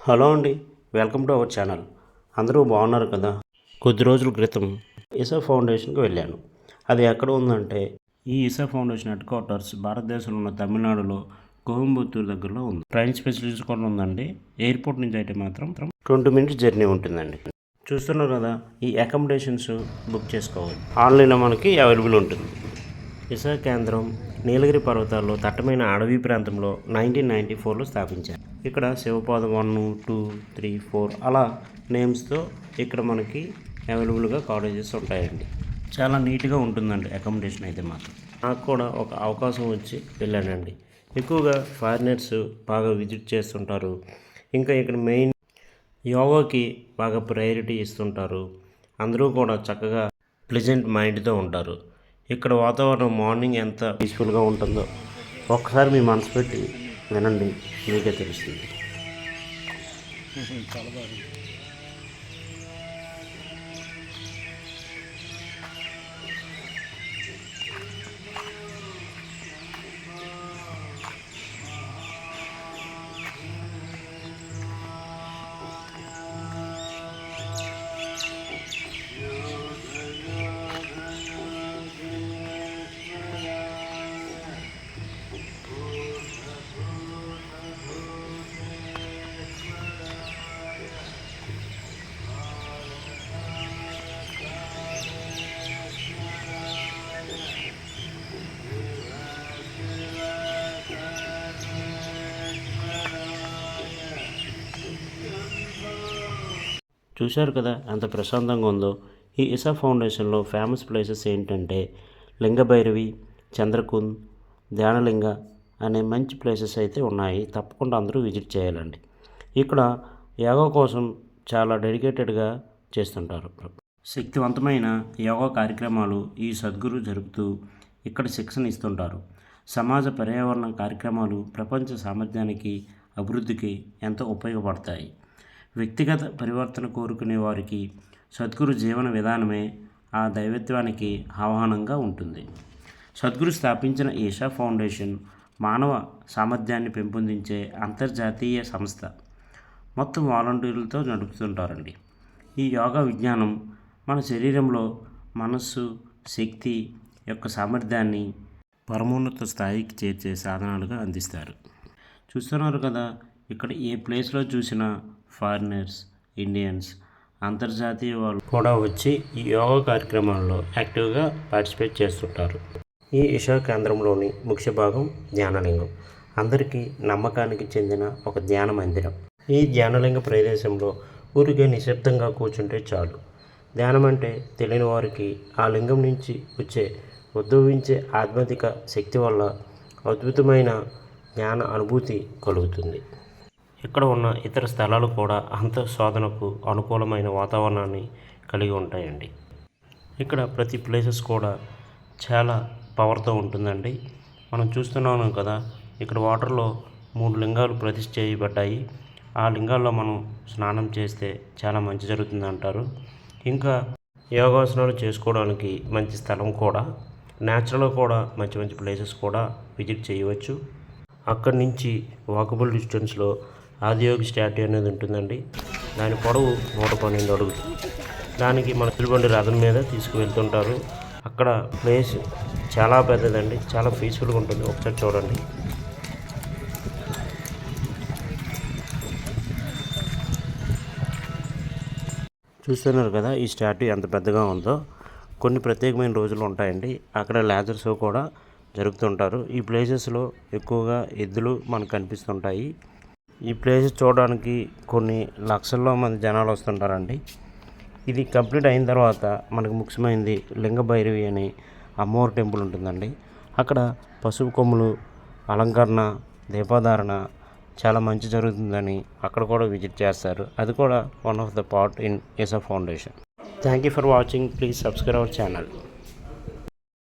Hello అండి, welcome to our channel. అందరూ బాగున్నారు కదా. కొద్ది రోజుల క్రితం ఇసా ఫౌండేషన్కి వెళ్ళాను. అది ఎక్కడ ఉందంటే, ఈ ఇసా ఫౌండేషన్ హెడ్ క్వార్టర్స్ భారతదేశంలో ఉన్న తమిళనాడులో కోయంబత్తూరు దగ్గరలో ఉంది. ట్రైన్ ఫెసిలిటీస్ కూడా ఉందండి. ఎయిర్పోర్ట్ నుంచి అయితే మాత్రం 20 మినిట్స్ జర్నీ ఉంటుందండి. చూస్తున్నారు కదా, ఈ అకామిడేషన్స్ బుక్ చేసుకోవాలి. ఆన్లైన్లో మనకి అవైలబుల్ ఉంటుంది. ఇసా కేంద్రం నీలగిరి పర్వతాల్లో దట్టమైన అడవి ప్రాంతంలో 1994లో స్థాపించారు. ఇక్కడ శివపాదం 1, 2, 3, 4 అలా నేమ్స్తో ఇక్కడ మనకి అవైలబుల్గా కాలేజెస్ ఉంటాయండి. చాలా నీట్గా ఉంటుందండి అకామిడేషన్ అయితే మాత్రం. నాకు కూడా ఒక అవకాశం వచ్చి వెళ్ళానండి. ఎక్కువగా ఫారినర్స్ బాగా విజిట్ చేస్తుంటారు. ఇంకా ఇక్కడ మెయిన్ యోగాకి బాగా ప్రయారిటీ ఇస్తుంటారు. అందరూ కూడా చక్కగా ప్లెజెంట్ మైండ్తో ఉంటారు. ఇక్కడ వాతావరణం మార్నింగ్ ఎంత పీస్ఫుల్గా ఉంటుందో ఒక్కసారి మీ మనసు పెట్టి వినండి, మీకే తెలుస్తుంది. చాలా బాగుంది. చూశారు కదా ఎంత ప్రశాంతంగా ఉందో. ఈ ఇసా ఫౌండేషన్లో ఫేమస్ ప్లేసెస్ ఏంటంటే లింగభైరవి, చంద్రకుంద్, ధ్యానలింగ అనే మంచి ప్లేసెస్ అయితే ఉన్నాయి. తప్పకుండా అందరూ విజిట్ చేయాలండి. ఇక్కడ యోగా కోసం చాలా డెడికేటెడ్గా చేస్తుంటారు. శక్తివంతమైన యోగా కార్యక్రమాలు ఈ సద్గురు జరుపుతూ ఇక్కడ శిక్షణ ఇస్తుంటారు. సమాజ పర్యావరణ కార్యక్రమాలు ప్రపంచ సామర్థ్యానికి అభివృద్ధికి ఎంతో ఉపయోగపడతాయి. వ్యక్తిగత పరివర్తన కోరుకునే వారికి సద్గురు జీవన విధానమే ఆ దైవత్వానికి ఆహ్వానంగా ఉంటుంది. సద్గురు స్థాపించిన ఈషా ఫౌండేషన్ మానవ సామర్థ్యాన్ని పెంపొందించే అంతర్జాతీయ సంస్థ. మొత్తం వాలంటీర్లతో నడుపుతుంటారండి. ఈ యోగా విజ్ఞానం మన శరీరంలో మనస్సు, శక్తి యొక్క సామర్థ్యాన్ని పరమోన్నత స్థాయికి చేర్చే సాధనాలుగా అందిస్తారు. చూస్తున్నారు కదా, ఇక్కడ ఏ ప్లేస్లో చూసినా ఫారినర్స్, ఇండియన్స్, అంతర్జాతీయ వాళ్ళు కూడా వచ్చి ఈ యోగా కార్యక్రమాల్లో యాక్టివ్గా పార్టిసిపేట్ చేస్తుంటారు. ఈ ఇషా కేంద్రంలోని ముఖ్య భాగం ధ్యానలింగం. అందరికీ నమ్మకానికి చెందిన ఒక ధ్యాన మందిరం. ఈ ధ్యానలింగ ప్రదేశంలో ఊరికే నిశ్శబ్దంగా కూర్చుంటే చాలు. ధ్యానం అంటే తెలియని వారికి ఆ లింగం నుంచి వచ్చే ఉద్భవించే ఆధ్యాత్మిక శక్తి వల్ల అద్భుతమైన జ్ఞాన అనుభూతి కలుగుతుంది. ఇక్కడ ఉన్న ఇతర స్థలాలు కూడా అంతఃశోధనకు అనుకూలమైన వాతావరణాన్ని కలిగి ఉంటాయండి. ఇక్కడ ప్రతి ప్లేసెస్ కూడా చాలా పవర్తో ఉంటుందండి. మనం చూస్తున్నాము కదా, ఇక్కడ వాటర్లో 3 లింగాలు ప్రతిష్ఠ చేయబడ్డాయి. ఆ లింగాల్లో మనం స్నానం చేస్తే చాలా మంచి జరుగుతుంది అంటారు. ఇంకా యోగాసనాలు చేసుకోవడానికి మంచి స్థలం కూడా, న్యాచురల్గా కూడా మంచి మంచి ప్లేసెస్ కూడా విజిట్ చేయవచ్చు. అక్కడి నుంచి వాకబుల్ డిస్టెన్స్లో ఆదియోగి స్టాట్యూ అనేది ఉంటుందండి. దాని పొడవు 112 అడుగులు. దానికి మన ఎలుబండి రథం మీద తీసుకువెళ్తుంటారు. అక్కడ ప్లేస్ చాలా పెద్దదండి, చాలా పీస్ఫుల్గా ఉంటుంది. ఒకసారి చూడండి. చూస్తున్నారు కదా ఈ స్టాట్యూ ఎంత పెద్దగా ఉందో. కొన్ని ప్రత్యేకమైన రోజులు ఉంటాయండి. అక్కడ లేజర్ షో కూడా జరుపుతుంటారు. ఈ ప్లేసెస్లో ఎక్కువగా ఎద్దులు మనకు కనిపిస్తుంటాయి. ఈ ప్లేస్ చూడడానికి కొన్ని లక్షల్లో మంది జనాలు వస్తుంటారండి. ఇది కంప్లీట్ అయిన తర్వాత మనకు ముఖ్యమైనది లింగభైరవి అని అమ్మవారి టెంపుల్ ఉంటుందండి. అక్కడ పసుపు కొమ్ములు, అలంకరణ, దీపాధారణ చాలా మంచి జరుగుతుందని అక్కడ కూడా విజిట్ చేస్తారు. అది కూడా one of the part in Isa foundation. Thank you for watching. Please subscribe our channel.